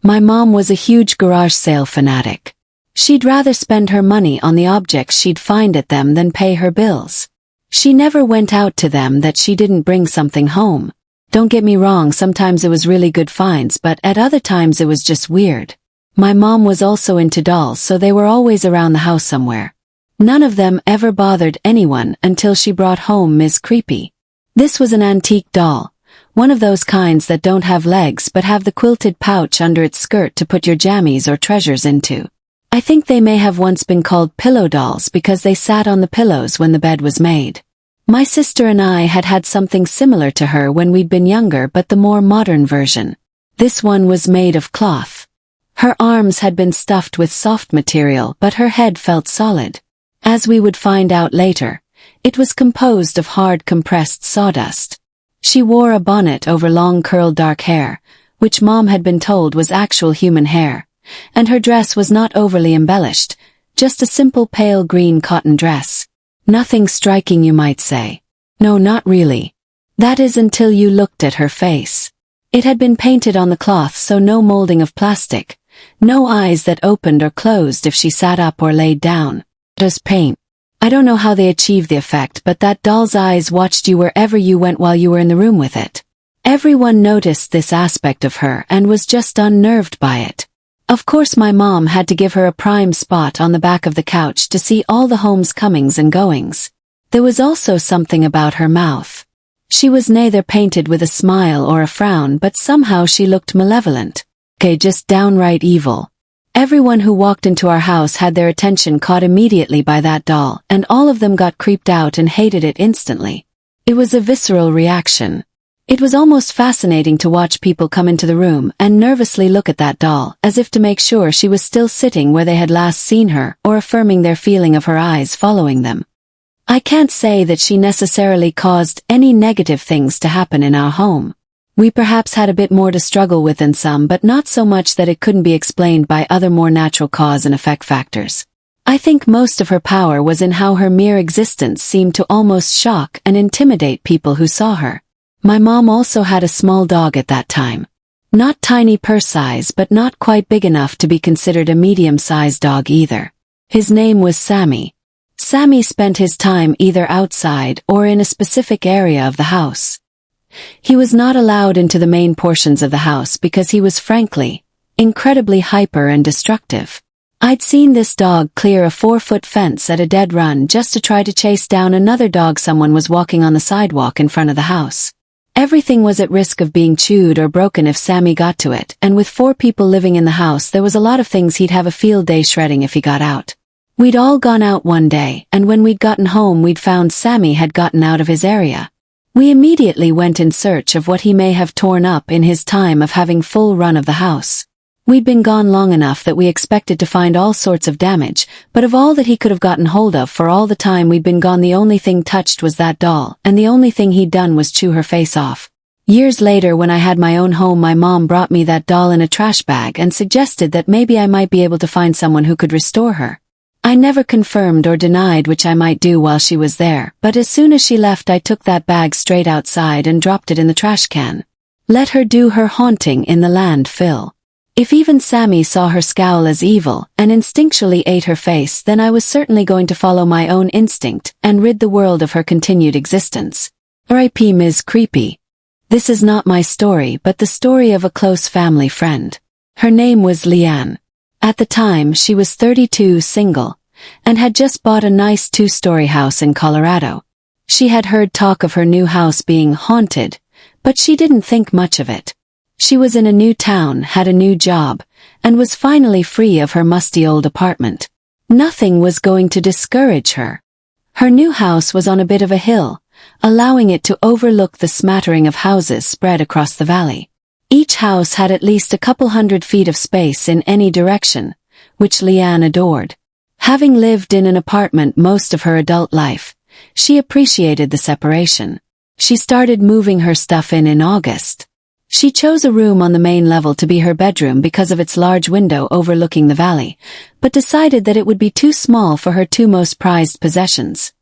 My mom was a huge garage sale fanatic. She'd rather spend her money on the objects she'd find at them than pay her bills. She never went out to them that she didn't bring something home. Don't get me wrong, sometimes it was really good finds, but at other times it was just weird. My mom was also into dolls, so they were always around the house somewhere. None of them ever bothered anyone until she brought home Ms. Creepy. This was an antique doll, one of those kinds that don't have legs but have the quilted pouch under its skirt to put your jammies or treasures into. I think they may have once been called pillow dolls because they sat on the pillows when the bed was made. My sister and I had had something similar to her when we'd been younger, but the more modern version. This one was made of cloth. Her arms had been stuffed with soft material, but her head felt solid. As we would find out later, it was composed of hard compressed sawdust. She wore a bonnet over long curled dark hair, which Mom had been told was actual human hair. And her dress was not overly embellished, just a simple pale green cotton dress. Nothing striking, you might say. No, not really. That is until you looked at her face. It had been painted on the cloth, so no molding of plastic, no eyes that opened or closed if she sat up or laid down. Just paint. I don't know how they achieved the effect, but that doll's eyes watched you wherever you went while you were in the room with it. Everyone noticed this aspect of her and was just unnerved by it. Of course, my mom had to give her a prime spot on the back of the couch to see all the home's comings and goings. There was also something about her mouth. She was neither painted with a smile or a frown, but somehow she looked malevolent. Just downright evil. Everyone who walked into our house had their attention caught immediately by that doll, and all of them got creeped out and hated it instantly. It was a visceral reaction. It was almost fascinating to watch people come into the room and nervously look at that doll, as if to make sure she was still sitting where they had last seen her, or affirming their feeling of her eyes following them. I can't say that she necessarily caused any negative things to happen in our home. We perhaps had a bit more to struggle with than some, but not so much that it couldn't be explained by other more natural cause and effect factors. I think most of her power was in how her mere existence seemed to almost shock and intimidate people who saw her. My mom also had a small dog at that time. Not tiny purse size, but not quite big enough to be considered a medium-sized dog either. His name was Sammy. Sammy spent his time either outside or in a specific area of the house. He was not allowed into the main portions of the house because he was, frankly, incredibly hyper and destructive. I'd seen this dog clear a 4-foot fence at a dead run just to try to chase down another dog someone was walking on the sidewalk in front of the house. Everything was at risk of being chewed or broken if Sammy got to it, and with 4 people living in the house there was a lot of things he'd have a field day shredding if he got out. We'd all gone out one day, and when we'd gotten home we'd found Sammy had gotten out of his area. We immediately went in search of what he may have torn up in his time of having full run of the house. We'd been gone long enough that we expected to find all sorts of damage, but of all that he could have gotten hold of for all the time we'd been gone, the only thing touched was that doll, and the only thing he'd done was chew her face off. Years later, when I had my own home, my mom brought me that doll in a trash bag and suggested that maybe I might be able to find someone who could restore her. I never confirmed or denied which I might do while she was there, but as soon as she left I took that bag straight outside and dropped it in the trash can. Let her do her haunting in the landfill. If even Sammy saw her scowl as evil and instinctually ate her face, then I was certainly going to follow my own instinct and rid the world of her continued existence. R.I.P. Ms. Creepy. This is not my story, but the story of a close family friend. Her name was Leanne. At the time she was 32, single, and had just bought a nice 2-story house in Colorado. She had heard talk of her new house being haunted, but she didn't think much of it. She was in a new town, had a new job, and was finally free of her musty old apartment. Nothing was going to discourage her. Her new house was on a bit of a hill, allowing it to overlook the smattering of houses spread across the valley. Each house had at least a couple 100 feet of space in any direction, which Leanne adored. Having lived in an apartment most of her adult life, she appreciated the separation. She started moving her stuff in August. She chose a room on the main level to be her bedroom because of its large window overlooking the valley, but decided that it would be too small for her 2 most prized possessions,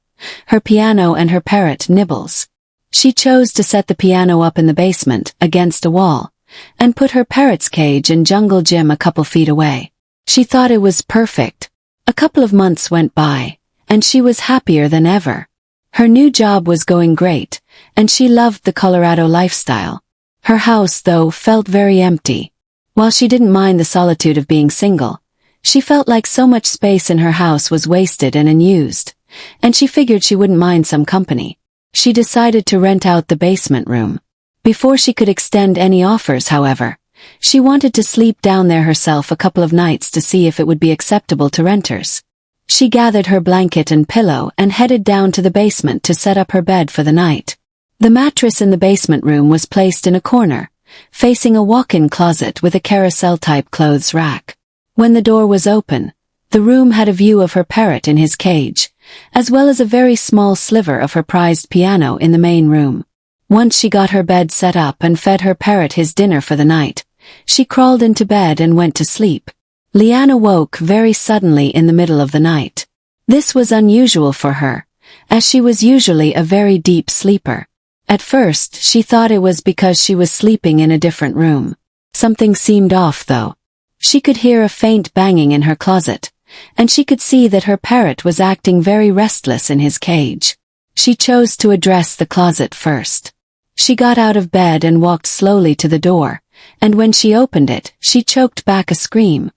her piano and her parrot, Nibbles. She chose to set the piano up in the basement, against a wall, and put her parrot's cage in jungle gym a couple feet away. She thought it was perfect. A couple of months went by, and she was happier than ever. Her new job was going great, and she loved the Colorado lifestyle. Her house, though, felt very empty. While she didn't mind the solitude of being single, she felt like so much space in her house was wasted and unused, and she figured she wouldn't mind some company. She decided to rent out the basement room. Before she could extend any offers, however, she wanted to sleep down there herself a couple of nights to see if it would be acceptable to renters. She gathered her blanket and pillow and headed down to the basement to set up her bed for the night. The mattress in the basement room was placed in a corner, facing a walk-in closet with a carousel-type clothes rack. When the door was open, the room had a view of her parrot in his cage, as well as a very small sliver of her prized piano in the main room. Once she got her bed set up and fed her parrot his dinner for the night, she crawled into bed and went to sleep. Leanne awoke very suddenly in the middle of the night. This was unusual for her, as she was usually a very deep sleeper. At first, she thought it was because she was sleeping in a different room. Something seemed off, though. She could hear a faint banging in her closet, and she could see that her parrot was acting very restless in his cage. She chose to address the closet first. She got out of bed and walked slowly to the door, and when she opened it, she choked back a scream.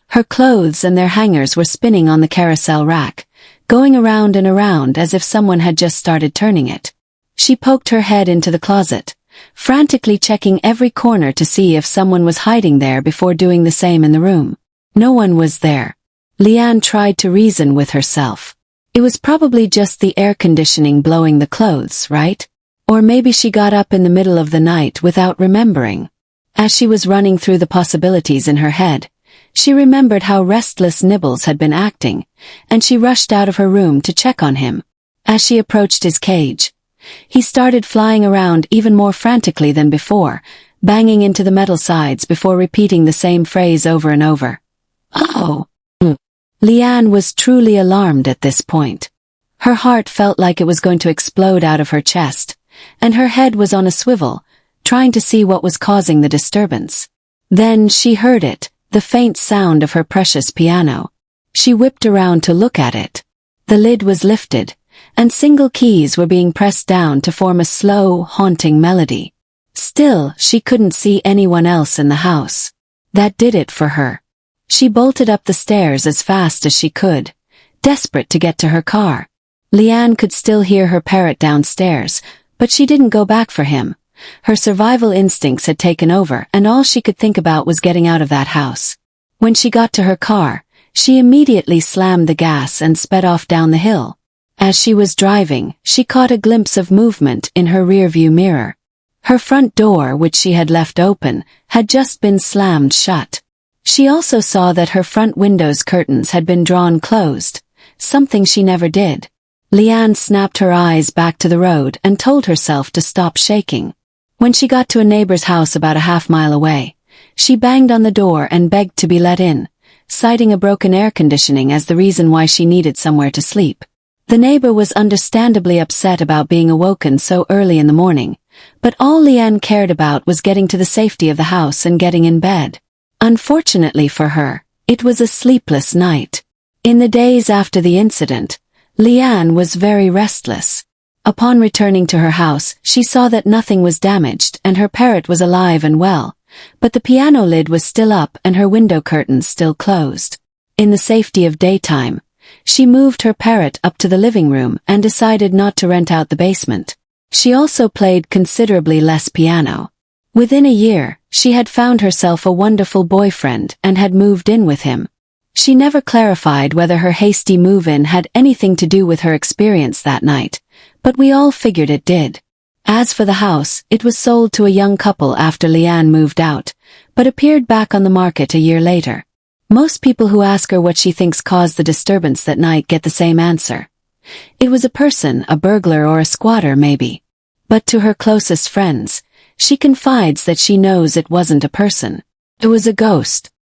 Her clothes and their hangers were spinning on the carousel rack, going around and around as if someone had just started turning it. She poked her head into the closet, frantically checking every corner to see if someone was hiding there before doing the same in the room. No one was there. Leanne tried to reason with herself. It was probably just the air conditioning blowing the clothes, right? Or maybe she got up in the middle of the night without remembering. As she was running through the possibilities in her head, she remembered how restless Nibbles had been acting, and she rushed out of her room to check on him. As she approached his cage, he started flying around even more frantically than before, banging into the metal sides before repeating the same phrase over and over. Oh! Leanne was truly alarmed at this point. Her heart felt like it was going to explode out of her chest, and her head was on a swivel, trying to see what was causing the disturbance. Then she heard it, the faint sound of her precious piano. She whipped around to look at it. The lid was lifted, and single keys were being pressed down to form a slow, haunting melody. Still, she couldn't see anyone else in the house. That did it for her. She bolted up the stairs as fast as she could, desperate to get to her car. Leanne could still hear her parrot downstairs, but she didn't go back for him. Her survival instincts had taken over, and all she could think about was getting out of that house. When she got to her car, she immediately slammed the gas and sped off down the hill. As she was driving, she caught a glimpse of movement in her rearview mirror. Her front door, which she had left open, had just been slammed shut. She also saw that her front window's curtains had been drawn closed, something she never did. Leanne snapped her eyes back to the road and told herself to stop shaking. When she got to a neighbor's house about a half-mile away, she banged on the door and begged to be let in, citing a broken air conditioning as the reason why she needed somewhere to sleep. The neighbor was understandably upset about being awoken so early in the morning, but all Leanne cared about was getting to the safety of the house and getting in bed. Unfortunately for her, it was a sleepless night. In the days after the incident, Leanne was very restless. Upon returning to her house, she saw that nothing was damaged and her parrot was alive and well, but the piano lid was still up and her window curtains still closed. In the safety of daytime, she moved her parrot up to the living room and decided not to rent out the basement. She also played considerably less piano. Within a year, she had found herself a wonderful boyfriend and had moved in with him. She never clarified whether her hasty move-in had anything to do with her experience that night, but we all figured it did. As for the house, it was sold to a young couple after Leanne moved out, but appeared back on the market a year later. Most people who ask her what she thinks caused the disturbance that night get the same answer. It was a person, a burglar or a squatter maybe. But to her closest friends, she confides that she knows it wasn't a person. It was a ghost.